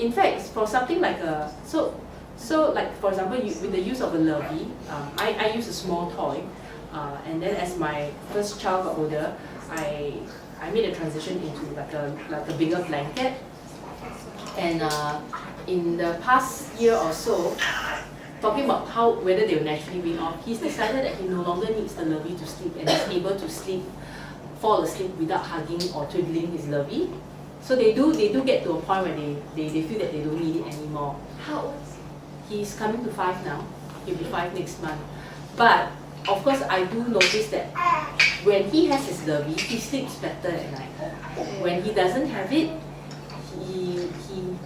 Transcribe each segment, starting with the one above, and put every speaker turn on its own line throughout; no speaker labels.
in fact, for something like a, so like for example, with the use of a lovey, I use a small toy, and then as my first child got older, I made a transition into like a bigger blanket, and in the past year or so, talking about whether they will naturally wean off, he's decided that he no longer needs the lovey to sleep and is able to fall asleep without hugging or twiddling his lovey. So they do get to a point where they feel that they don't need it anymore.
How old?
He's coming to 5 now. He'll be 5 next month. But of course, I do notice that when he has his lovey, he sleeps better at night. When he doesn't have it, he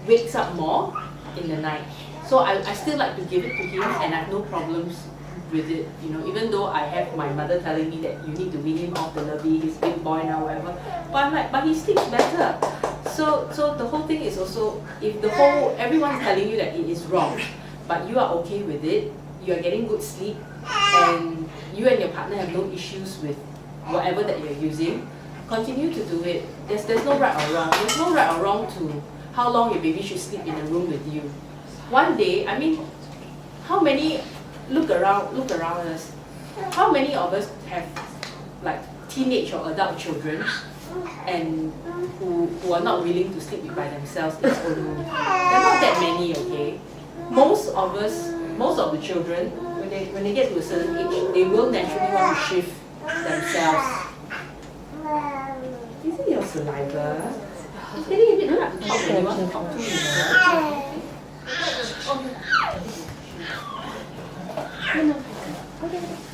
wakes up more in the night. So I still like to give it to him, and I have no problems with it. You know, even though I have my mother telling me that you need to wean him off the lovey, he's a big boy now, whatever. But I'm like, but he sleeps better. So the whole thing is also, if everyone's telling you that it is wrong, but you are okay with it, you are getting good sleep, and you and your partner have no issues with whatever that you're using, continue to do it. There's no right or wrong. There's no right or wrong to how long your baby should sleep in a room with you. One day, I mean, how many, look around us, how many of us have like teenage or adult children and who are not willing to sleep by themselves in their own room? There are not that many, okay? Most of the children, when they get to a certain age, they will naturally want to shift themselves. Is it your saliva? It's getting a bit hard to talk when you want to talk to me.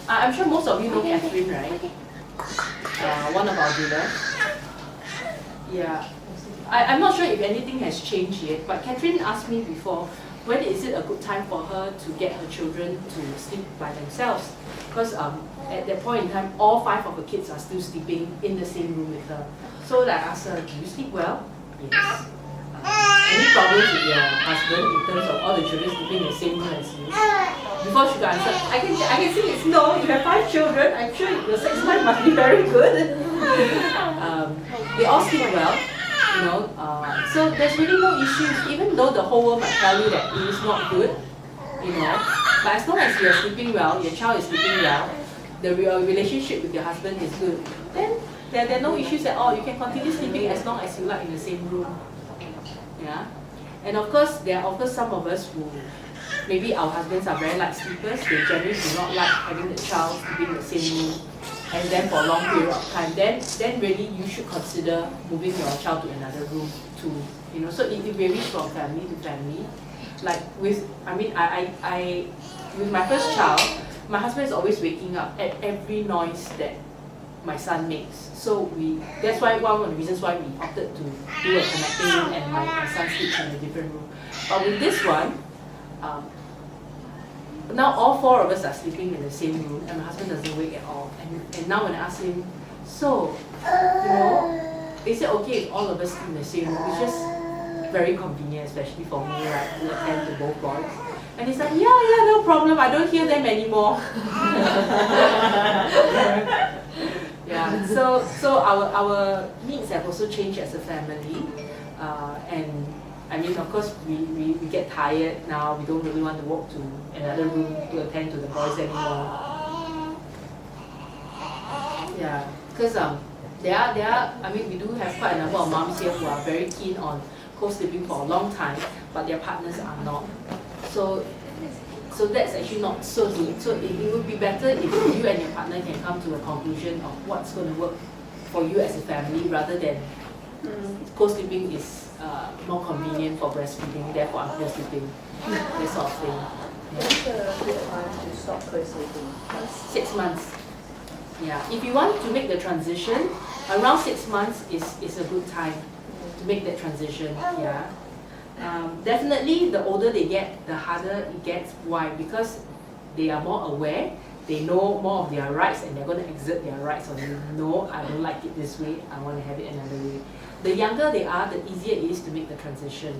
I'm sure most of you know Catherine, right? One of our doulas. Yeah. I'm not sure if anything has changed yet, but Catherine asked me before, when is it a good time for her to get her children to sleep by themselves? Because at that point in time, all 5 of her kids are still sleeping in the same room with her. So I asked her, do you sleep well? Yes. Any problems with your husband in terms of all the children sleeping in the same room as you? Before she could answer, I can see it's no. You have 5 children. I'm sure your sex life must be very good. They all sleep well, you know. So there's really no issues, even though the whole world might tell you that it is not good, you know. But as long as you are sleeping well, your child is sleeping well, the relationship with your husband is good, then there are no issues at all. You can continue sleeping as long as you like in the same room. Yeah, and of course there are some of us who maybe our husbands are very light sleepers. They generally do not like having the child sleeping in the same room, and then for a long period of time. Then really you should consider moving your child to another room too. You know, so it varies from family to family. Like with my first child, my husband is always waking up at every noise that my son makes. So that's why one of the reasons why we opted to do a connecting room and my son sleeps in a different room. But with this one, now all 4 of us are sleeping in the same room and my husband doesn't wake at all. And now when I ask him, so, you know, is it okay if all of us sleep in the same room? It's just very convenient, especially for me, right, who attend to both boys. And he's like, yeah, no problem, I don't hear them anymore. Yeah, so our needs have also changed as a family, and I mean, of course, we get tired now. We don't really want to walk to another room to attend to the boys anymore. Yeah, because there are. I mean, we do have quite a number of moms here who are very keen on co-sleeping for a long time, but their partners are not. So that's actually not so good. So it would be better if you and your partner can come to a conclusion of what's going to work for you as a family, rather than co-sleeping is more convenient for breastfeeding, therefore I'm co-sleeping. That sort of thing.
What's a good time to stop co-sleeping?
6 months. Yeah. If you want to make the transition, around 6 months is a good time to make that transition. Yeah. Definitely, the older they get, the harder it gets. Why? Because they are more aware, they know more of their rights, and they're going to exert their rights on you. No, I don't like it this way, I want to have it another way. The younger they are, the easier it is to make the transition.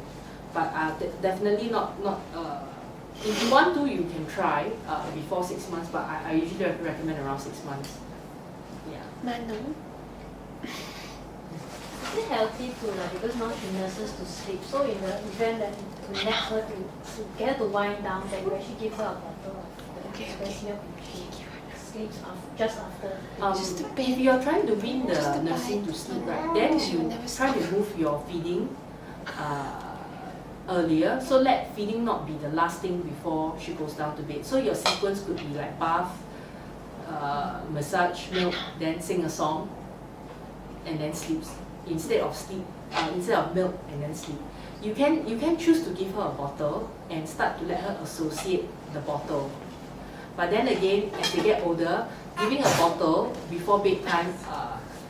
But definitely not if you want to, you can try before 6 months, but I usually recommend around 6 months. Yeah.
Manu?
healthy too, like, because now she nurses to sleep. So in the event that to let her to get her to wind down, then you actually give her a bottle of the breast milk and she sleeps just after.
If you're trying to wean the nursing to sleep, right, then you try to move your feeding earlier. So let feeding not be the last thing before she goes down to bed. So your sequence could be like bath, massage, milk, then sing a song, and then sleeps instead of milk and then sleep. You can choose to give her a bottle and start to let her associate the bottle. But then again, as they get older, giving a bottle before bedtime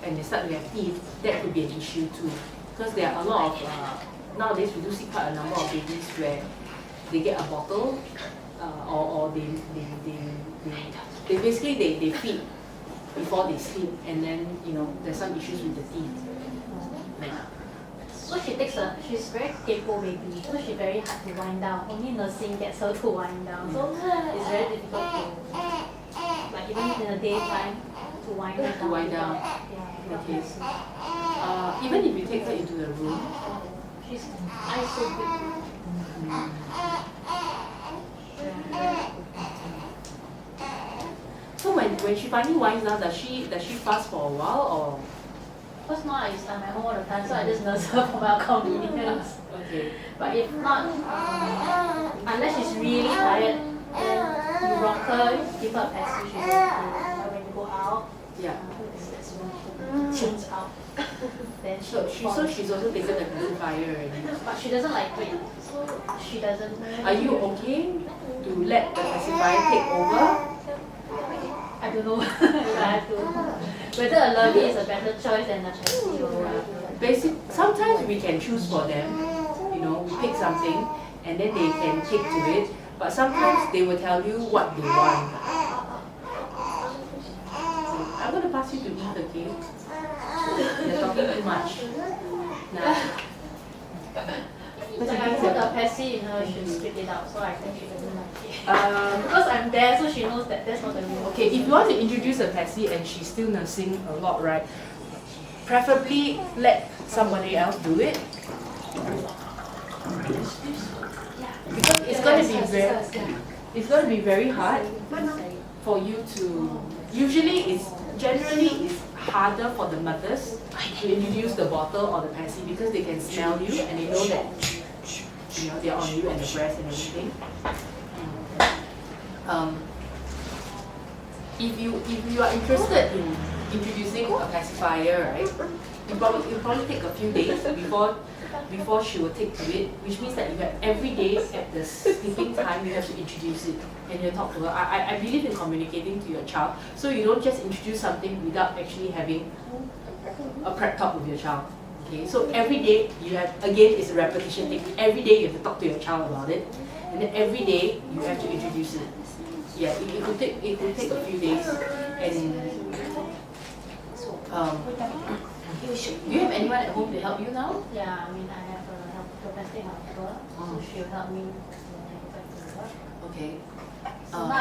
and they start to have teeth, that could be an issue too. Because there are a lot of, nowadays we do see quite a number of babies where they get a bottle or they basically they feed before they sleep, and then there's some issues with the teeth. Yeah.
So she's very capable baby, so she's very hard to wind down. Only nursing gets her to wind down. So it's very difficult to, like, even in the daytime, to wind her down.
To wind down.
Yeah.
Okay. Even if you take her into the room,
she's eyes so big.
So when she finally winds down, does she fast for a while or?
Because now I'm at home all the time, so I just nurse her for my convenience.
Okay.
But if not, unless she's really tired, then you rock her, give her a passy, she's okay. But when you go out,
Yeah.
that's when she tunes out. Then
So she's also taken the pacifier already.
But she doesn't like it, so she doesn't.
Are you okay to let the pacifier take over?
I don't know. I have to. Whether a lovey is a better choice than a chassis or what.
Sometimes we can choose for them. We pick something and then they can take to it. But sometimes they will tell you what they want. I'm going to pass you to eat, okay? You're talking too much. Now.
Like I put a passy in her, she'll spit it out, so I think she doesn't like it. Because I'm there, so she knows that that's not the real.
Okay, if you want to introduce a passy and she's still nursing a lot, right? Preferably let somebody else do it. Because it's going to be very hard for you to. Generally it's harder for the mothers to introduce the bottle or the passy because they can smell you and they know that they're on you and the breast and everything. If you are interested in introducing a pacifier, right? It'll probably take a few days before she will take to it, which means that you have every day at the sleeping time you have to introduce it and you talk to her. I believe in communicating to your child, so you don't just introduce something without actually having a prep talk with your child. Okay, so every day you have, again, it's a repetition thing. Every day you have to talk to your child about it, and then every day you have to introduce it. Yeah, it could take a few days. And do you have anyone at home to help you now?
Yeah, I mean I have a domestic helper, so she'll help me when I go back to work.
Okay.
So now I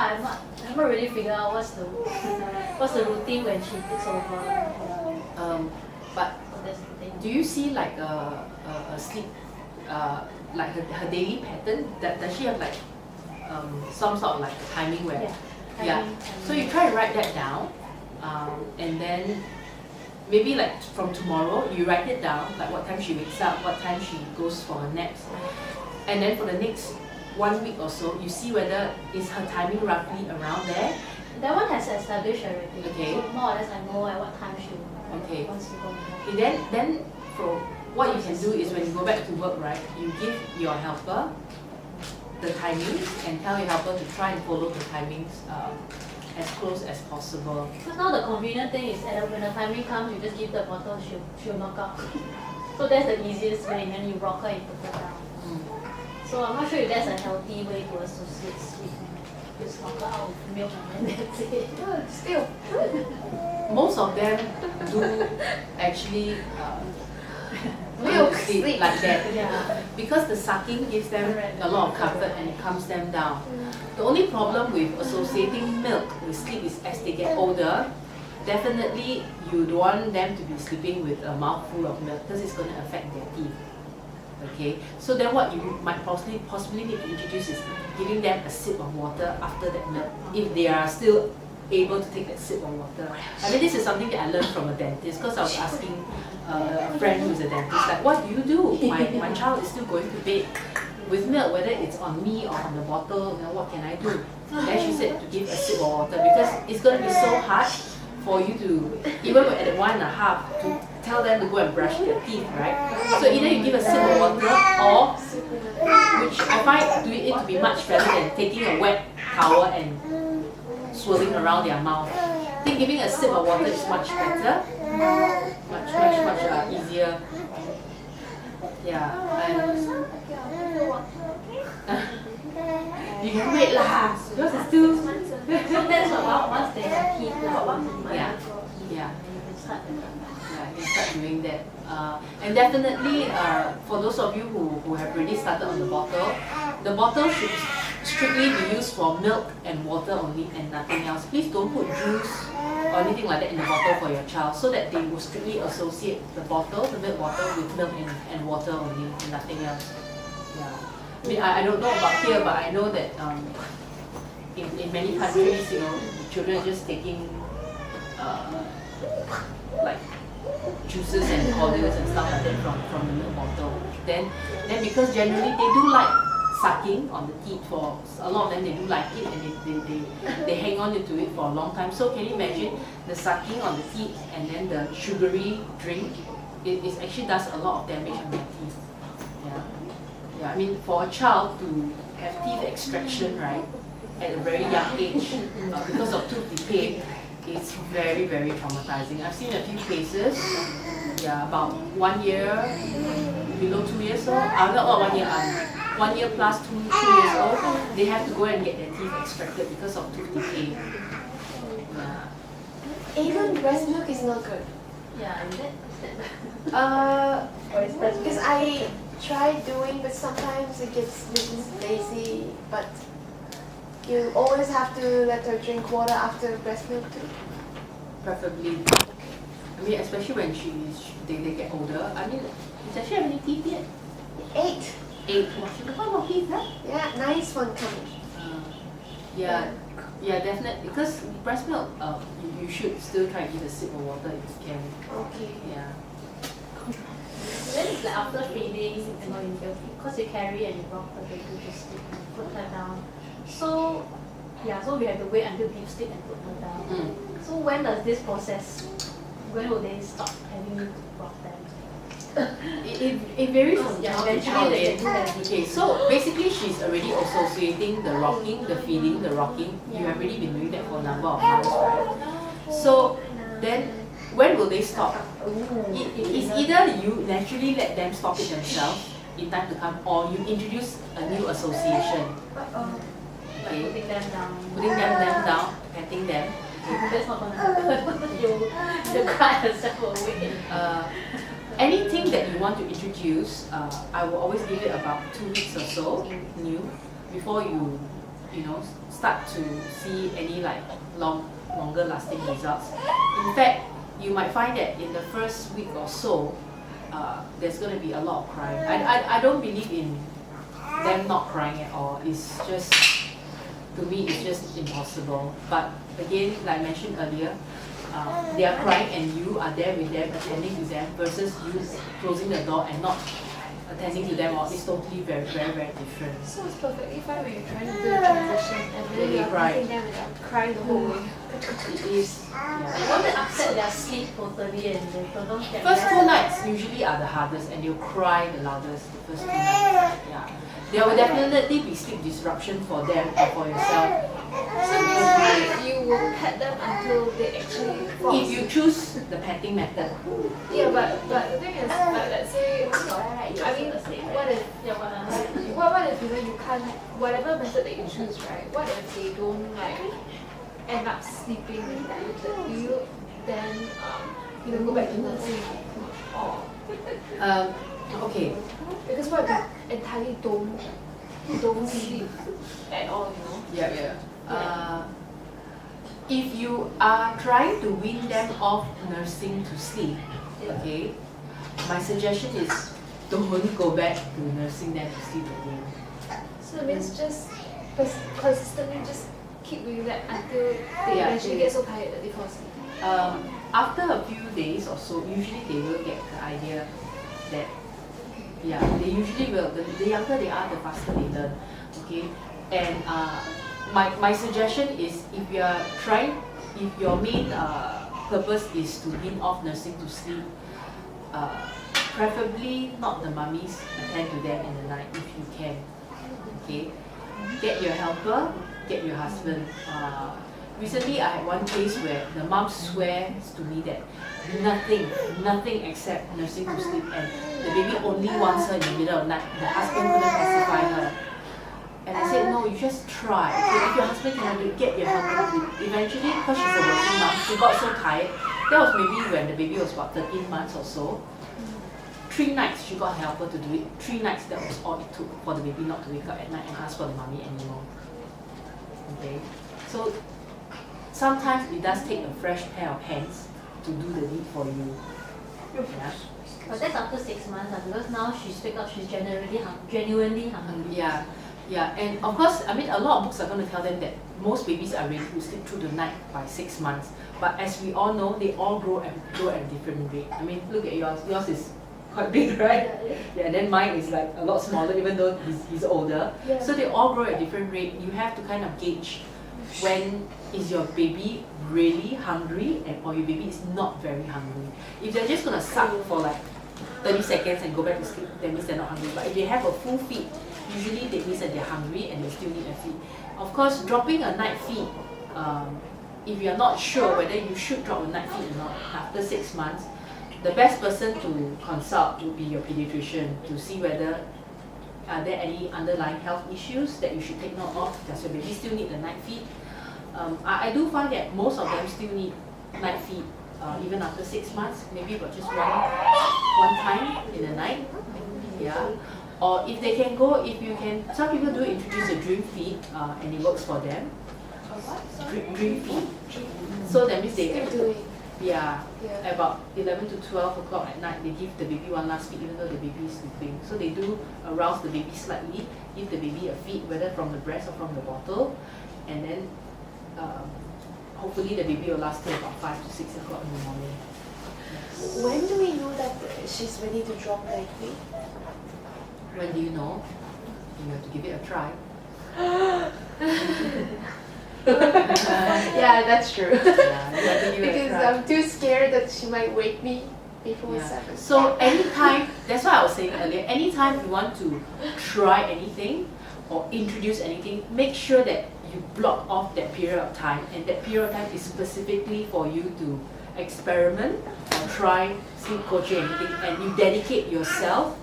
haven't really figured out what's the routine when she takes over.
But
So that's the thing.
do you see like a sleep, like her daily pattern? Does she have like some sort of like timing where? Yeah. So you try to write that down, and then maybe like from tomorrow you write it down, like what time she wakes up, what time she goes for her naps, and then for the next 1 week or so, you see whether is her timing roughly around there.
That one has established already.
Okay.
So more or less I know at what time she wants to go.
Okay, then for what you can do is when you go back to work, right, you give your helper the timings and tell your helper to try and follow the timings as close as possible.
Because now the convenient thing is that when the timing comes, you just give the bottle, she'll knock out. So that's the easiest way, and then you rock her and put her down. So I'm not sure if that's a healthy way to associate sleep. Just knock her out with milk and then that's it. Still.
Most of them do actually sleep like that.
Yeah.
Because the sucking gives them a lot of comfort and it calms them down. The only problem with associating milk with sleep is as they get older, definitely you don't want them to be sleeping with a mouthful of milk because it's going to affect their teeth. Okay, so then what you might possibly need to introduce is giving them a sip of water after that milk, if they are still able to take that sip of water. I mean, this is something that I learned from a dentist, because I was asking a friend who's a dentist, like, what do you do? My child is still going to bed with milk, whether it's on me or on the bottle, you know, what can I do? Then she said to give a sip of water, because it's going to be so hard for you to, even at 1.5, to tell them to go and brush their teeth, right? So either you give a sip of water, or, which I find doing it to be much better than taking a wet towel and swirling around their mouth. I think giving a sip of water is much better, much easier. Yeah, you can wait lah, because it's still.
So that's about once they have teeth,
Yeah.
you can start with them.
Yeah, you can start doing that. And definitely, for those of you who have already started on the bottle should strictly be used for milk and water only and nothing else. Please don't put juice or anything like that in the bottle for your child, so that they will strictly associate the milk bottle with milk and water only and nothing else. Yeah. I mean, I don't know about here, but I know that in many countries, you know, children are just taking like juices and cordials and stuff like that from the milk bottle. Then because generally they do like sucking on the teeth, for a lot of them they do like it, and they hang on to it for a long time. So can you imagine the sucking on the teeth and then the sugary drink? It actually does a lot of damage on their teeth. Yeah. Yeah, I mean, for a child to have teeth extraction, right, at a very young age, because of tooth decay, it's very, very traumatizing. I've seen a few cases, yeah, about 1 year, below 2 years old, not 1 year, 1 year plus 2 years old, they have to go and get their teeth extracted because of tooth decay. Yeah.
Even breast milk is not good.
Yeah, is that
Because I try doing, but sometimes it gets little lazy. But you always have to let her drink water after breast milk too.
Preferably. I mean, especially when they get older. I mean, does she have any teeth yet?
8.
8. Wow, she got a lot of teeth, huh?
Yeah, nice one coming.
Yeah, definitely. Because breast milk, you should still try to give a sip of water if you can.
Okay.
Yeah.
Then it's like after feeding, you know, because you carry and you rock the baby to sleep and put her down. So, yeah, so we have to wait until deep sleep and put her down. So when does this process, when will they stop having you to rock them?
It varies from child to child.
Eventually they do that.
Okay, so basically she's already associating the rocking, the feeding, the rocking. You have already been doing that for a number of months, right? So then when will they stop? It's either you naturally let them stop it themselves in time to come, or you introduce a new association.
Like putting them down.
Putting them down, petting them.
That's not gonna happen. you cry yourself away.
Anything that you want to introduce, I will always give it about 2 weeks or so new before you start to see any like longer lasting results. In fact, you might find that in the first week or so, there's going to be a lot of crying. I don't believe in them not crying at all. It's just, to me, it's just impossible. But again, like I mentioned earlier, they are crying and you are there with them, attending to them, versus you closing the door and not attending to them. It's totally very, very, very different.
So it's perfectly fine when you're trying to do the transition and then you're meeting them without crying the whole way.
It is.
You
Yeah.
want to upset their sleep totally and they don't get
First
rest.
2 nights usually are the hardest, and they'll cry the loudest. The first 2 nights. Yeah. There will definitely be sleep disruption for them and for yourself.
So basically, you will pet them until they actually fall
If you
asleep.
choose the petting method.
Yeah, but the thing is, let's say, I mean, what if you can't, whatever method that you choose, right? What if they don't like end up sleeping with it? Do you then go back to nursing? Or
Okay.
because what if they entirely don't sleep at all?
Yeah. if you are trying to wean them off nursing to sleep, okay, my suggestion is don't go back to nursing them to sleep again.
So it means just consistently just keep doing that until they
Yeah.
eventually get so tired that they fall asleep.
After a few days or so, usually they will get the idea that, yeah, they usually will. The younger they are, the faster they learn. Okay, and my suggestion is if your main purpose is to wean off nursing to sleep, preferably not the mummies attend to them in the night if you can. Okay, get your helper, get your husband. Recently, I had one case where the mom swears to me that nothing except nursing to sleep, and the baby only wants her in the middle of the night. The husband couldn't pacify her. And I said, no, you just try. Okay? If your husband cannot do it, get your helper. Eventually, because she's a working mom, she got so tired. That was maybe when the baby was about 13 months or so. 3 nights she got a helper to do it. 3 nights, that was all it took for the baby not to wake up at night and ask for the mommy anymore. Okay, so sometimes it does take a fresh pair of hands to do the deed for you. Yeah.
But that's after 6 months, because now she's wake up, she's genuinely hungry.
Yeah, and of course, I mean, a lot of books are going to tell them that most babies are ready to sleep through the night by 6 months. But as we all know, they all grow at a different rate. I mean, look at yours. Yours is quite big, right? Yeah, and then mine is like a lot smaller, even though he's older.
Yeah.
So they all grow at a different rate. You have to kind of gauge when is your baby really hungry or your baby is not very hungry. If they're just going to suck for like 30 seconds and go back to sleep, that means they're not hungry. But if they have a full feed, usually that means that they're hungry and they still need a feed. Of course, dropping a night feed, if you're not sure whether you should drop a night feed or not after 6 months, the best person to consult would be your pediatrician to see whether are there any underlying health issues that you should take note of. Does your baby still need a night feed? I do find that most of them still need night feed even after 6 months, maybe but just one time in the night. Yeah. Or if they can go, if you can, some people do introduce a dream feed and it works for them. Dream feed. So that means they about 11 to 12 o'clock at night, they give the baby one last feed even though the baby is sleeping. So they do arouse the baby slightly, give the baby a feed, whether from the breast or from the bottle, and then hopefully the baby will last till about 5 to 6 o'clock in the morning.
When do we know that she's ready to drop night feed?
When do you know? You have to give it a try.
Yeah, that's true.
Yeah, you have to give it a
Because
try.
I'm too scared that she might wake me before
Yeah.
7.
So anytime, that's what I was saying earlier, anytime you want to try anything or introduce anything, make sure that you block off that period of time, and that period of time is specifically for you to experiment or try sleep coaching or anything, and you dedicate yourself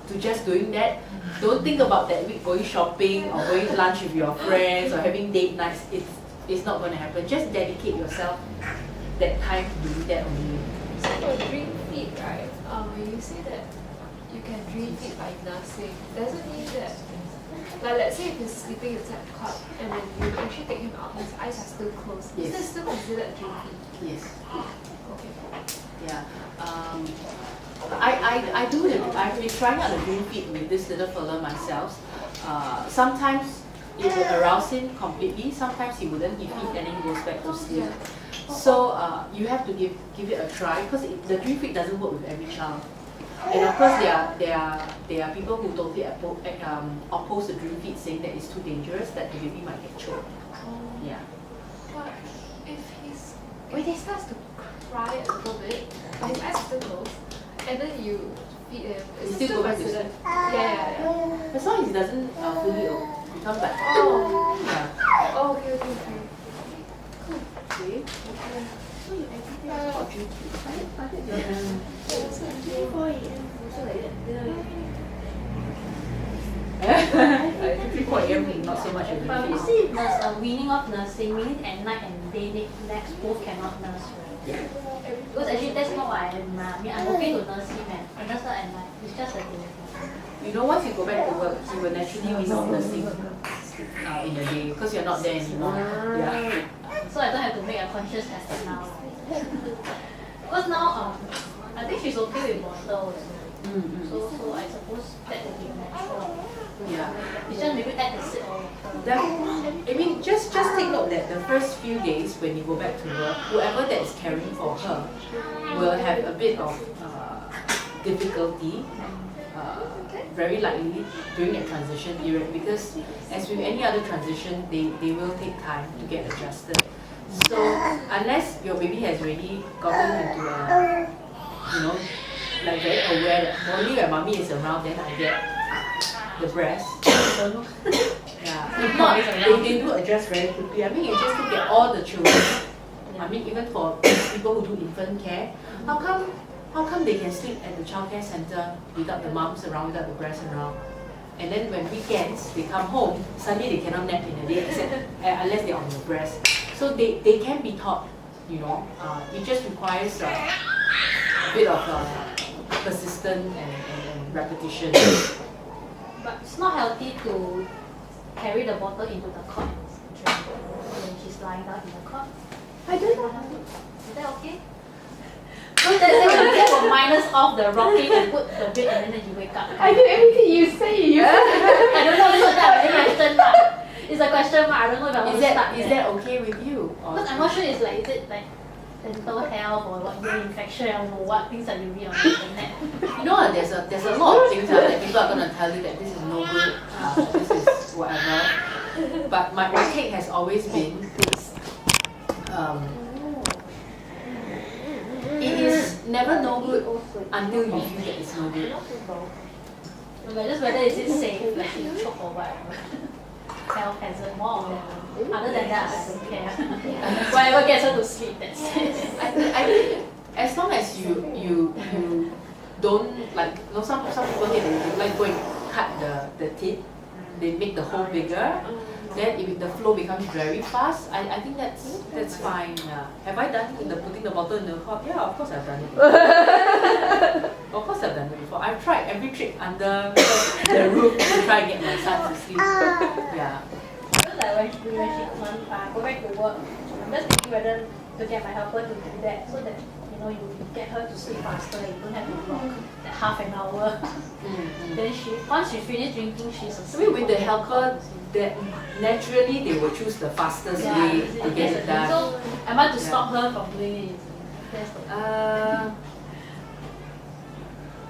to just doing that. Don't think about that week going shopping or going to lunch with your friends or having date nights. It's not going to happen. Just dedicate yourself that time to do that only.
So for dream feed, right? When you say that you can dream feed by nursing, does it mean that, like, let's say if he's sleeping inside the cot and then you actually take him out, his eyes are still closed. Is that still considered a dream feed?
Yes.
Okay.
Yeah. I've been trying out the dream feed with this little fella myself. Sometimes it would arouse him completely, sometimes he wouldn't, he feed and then he goes back to sleep. So you have to give it a try, because the dream feed doesn't work with every child. And of course there are people who totally oppose the dream feed, saying that it's too dangerous, that the baby might get choked. Yeah.
But if he starts to cry a little bit, but his eyes are still closed, and then you feed him, it's
Still go back to
considered.
sleep.
Yeah.
As long as he doesn't fully become like,
Oh.
yeah.
Oh, okay.
Okay.
So you every day got dream feed. So 3-4 a.m. also like that.
3-4 a.m. not so much of
But
a
you
dream.
see, weaning off nursing, meaning at night and day naps both cannot nurse, right? Because actually that's not what I am. I mean, I'm okay to nurse him and nurse her at night. It's just a day.
You know, once you go back to work, you will naturally be not nursing in the day because you're not there anymore. Yeah.
So I don't have to make a conscious effort now. Because now, I think she's okay with bottle. So I suppose that would be natural.
Yeah.
It's just maybe add the sip or water.
I mean, just take note that the first few days when you go back to work, whoever that is caring for her will have a bit of difficulty, very likely during that transition period, because as with any other transition, they will take time to get adjusted. So unless your baby has already gotten into a, like very aware that only when mommy is around, then I get the breast. Yeah. If not, they do adjust very quickly. I mean, you just look at all the children. I mean, even for people who do infant care, how come they can sleep at the childcare center without the moms around, without the breast around? And then when weekends they come home, suddenly they cannot nap in a day except unless they're on your breast. So they can be taught, it just requires a bit of persistence and repetition.
But it's not healthy to carry the bottle into the cot and drink when she's lying down in the cot.
I do that.
Is that okay? So that will minus off the rocking and put the bed and then you wake up.
I do everything you say.
I don't know, so that's a question mark. It's a question mark. I don't know if I want to start.
Is that okay with you?
Because I'm not sure is it like dental health or what ear infection or what things that you read on the internet.
There's a lot of things that people are gonna tell you that this is no good, this is whatever. But my take has always been it is never no good until you feel that it's no good.
But just whether is it safe, like you choke or whatever. Health hazard more. Other than that, I don't care. Whatever gets her to sleep, that's it.
I think as long as you don't like, some people here they like go and cut the tip, they make the hole bigger. Then if the flow becomes very fast, I think that's fine. Yeah. Have I done it putting the bottle in the cup? Yeah, of course I've done it. Of course I've done it before. I've tried every trick under the roof to try and get my son to sleep. Yeah.
Like when she go back to work, I'm just thinking whether to get my helper to do that so that you get her to sleep faster. You don't have to rock that half an hour. Then once she finishes drinking, she's asleep.
I mean, with the helper, that naturally they will choose the fastest way to get it done.
So I want to stop her from doing it.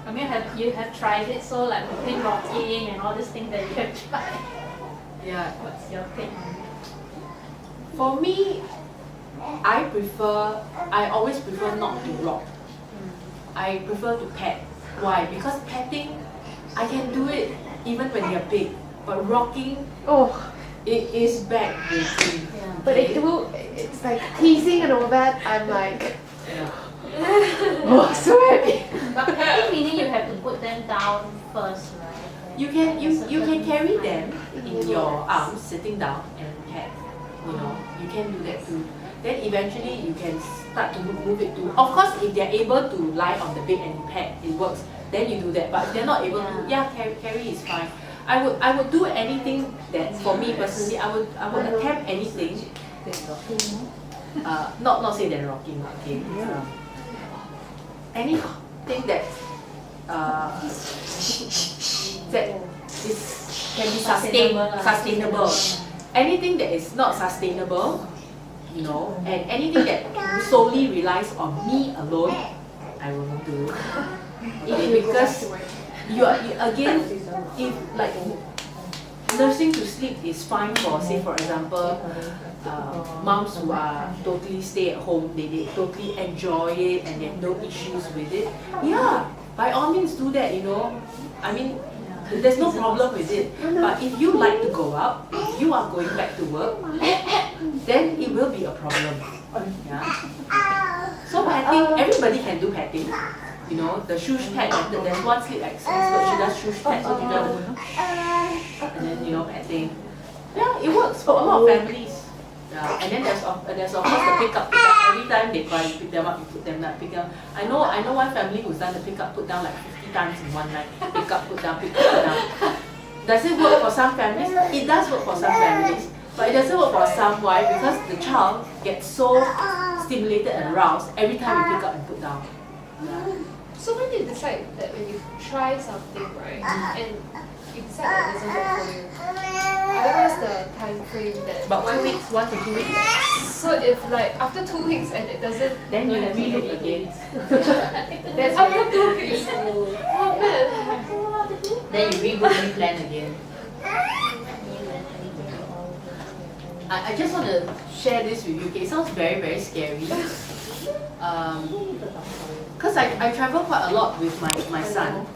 I mean, you have tried it, so like between rocking and all these things that you have tried.
Yeah.
What's your take on it?
For me, I always prefer not to rock. I prefer to pet. Why? Because petting, I can do it even when they're big. But rocking, it is back breaking.
Yeah.
But it's like teasing and all that. I'm like, so happy.
But petting meaning you have to put them down first, right?
You can carry them in your arms, sitting down and pet. You can do that too. Then eventually you can start to move it to. Of course, if they're able to lie on the bed and pet, it works. Then you do that. But if they're not able to, carry is fine. I would do anything that, for me personally, I would attempt anything. Not say that rocking, okay. Anything that can be sustainable. Anything that is not sustainable, and anything that solely relies on me alone, I will not do. Because again, if like nursing to sleep is fine for, say for example, moms who are totally stay at home, they totally enjoy it and they have no issues with it. Yeah, by all means do that, I mean, there's no problem with it. But if you like to go out, if you are going back to work, then it will be a problem. Yeah. So petting, everybody can do petting. The shush pet method, there's one sleep expert, she does shush pet, so she does, and then, petting. Yeah, it works for a lot of families. Yeah. And then there's of course the pick up. Every time they cry, you pick them up, you put them down, pick them up. I know one family who's done the pick up, put down like 50 times in one night. Pick up, put down, pick up, put down. Does it work for some families? It does work for some families. But it doesn't work for some. Why? Because the child gets so stimulated and aroused every time you pick up and put down. Yeah.
So when you decide that when you try something, right, and you decide that it doesn't work for you, what's the time frame that?
About 2 weeks, 1 to 2 weeks.
So if like after 2 weeks and it doesn't,
Then you relook again.
then after 2 weeks, oh man.
Then you replan again. I just want to share this with you. Okay, it sounds very, very scary. Because I travel quite a lot with my son.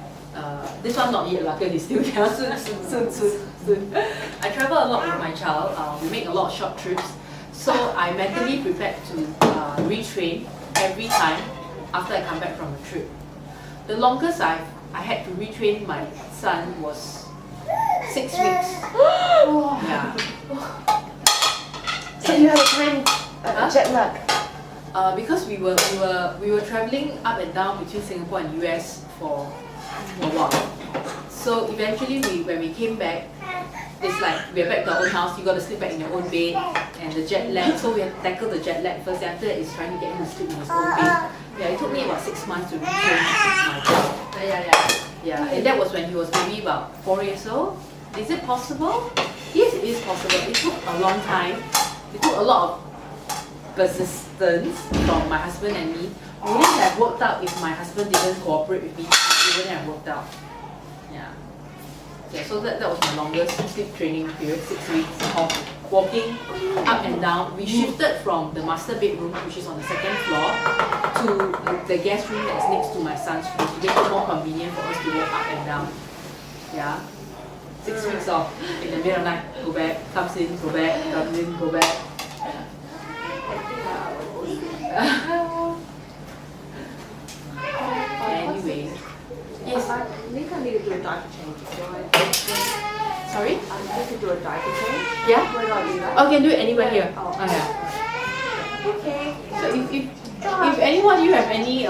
This one not yet, because he's still young. Soon. I travel a lot with my child. We make a lot of short trips. So I mentally prepared to retrain every time after I come back from a trip. The longest I had to retrain my son was 6 weeks. Yeah.
So you have a time jet lag.
Because we were traveling up and down between Singapore and US for a while. So eventually when we came back, it's like we're back to our own house, you got to sleep back in your own bed, and the jet lag, so we had to tackle the jet lag first, and after that it's trying to get him to sleep in his own bed. Yeah, it took me about 6 months to retrain my child. Yeah, and that was when he was maybe about 4 years old. Is it possible? Yes, it is possible. It took a long time. It took a lot of persistence from my husband and me. It wouldn't have worked out if my husband didn't cooperate with me. It wouldn't have worked out. Yeah, so that was my longest sleep training period, 6 weeks of walking up and down. We shifted from the master bedroom, which is on the 2nd floor, to the guest room that's next to my son's room to make it more convenient for us to walk up and down. Yeah. 6 weeks off in the middle of the night, go back, comes in, go back, comes in, go back. Anyway. Yes.
I think I need to do a diaper change.
Sorry?
I need to do a diaper change.
Yeah?
Where do I do that?
Oh, you can do it anywhere here.
Oh.
Yeah.
Okay.
So if anyone you have any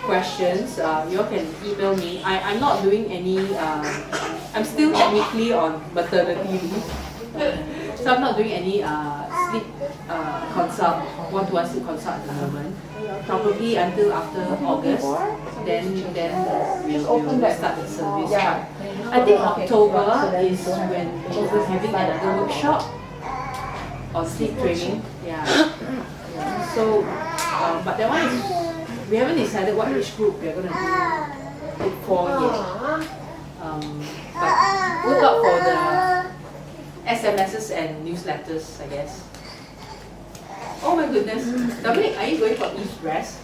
questions, you all can email me. I'm not doing any. I'm still technically on maternity leave, so I'm not doing any sleep consult, one-to-one sleep consult at the moment. Probably until after August, then we'll start the service.
Yeah.
I think October is when we're having another workshop on sleep training. Yeah. So, but that one is, we haven't decided what age group we're gonna do it for yet. But look out for the SMSs and newsletters, I guess. Oh my goodness. Dominic, are you going for Eve's rest?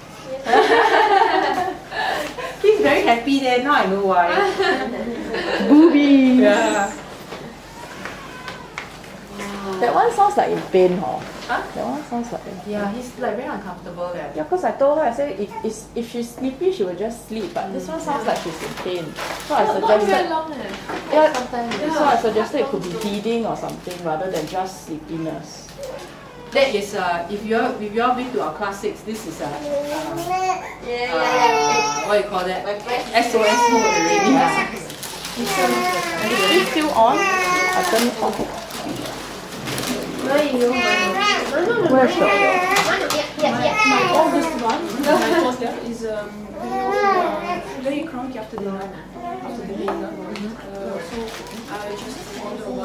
He's very happy there, now I know why.
Boobies.
Yeah.
That one sounds like in pain, huh?
Huh?
That one sounds like.
Yeah, he's like very uncomfortable there.
Yeah, because I told her, I said if she's sleepy, she will just sleep. But this one sounds like she's in pain. So I
Not very
suggested.
long.
Yeah,
Sometimes.
so I suggested it could be feeding or something rather than just sleepiness.
That is, if you all been to our class 6, this is what do you call that? SOS mode already.
Is it still on? I turn it off. Where's the?
My oldest one, my first there, is very cranky after the dinner. So I just wonder why.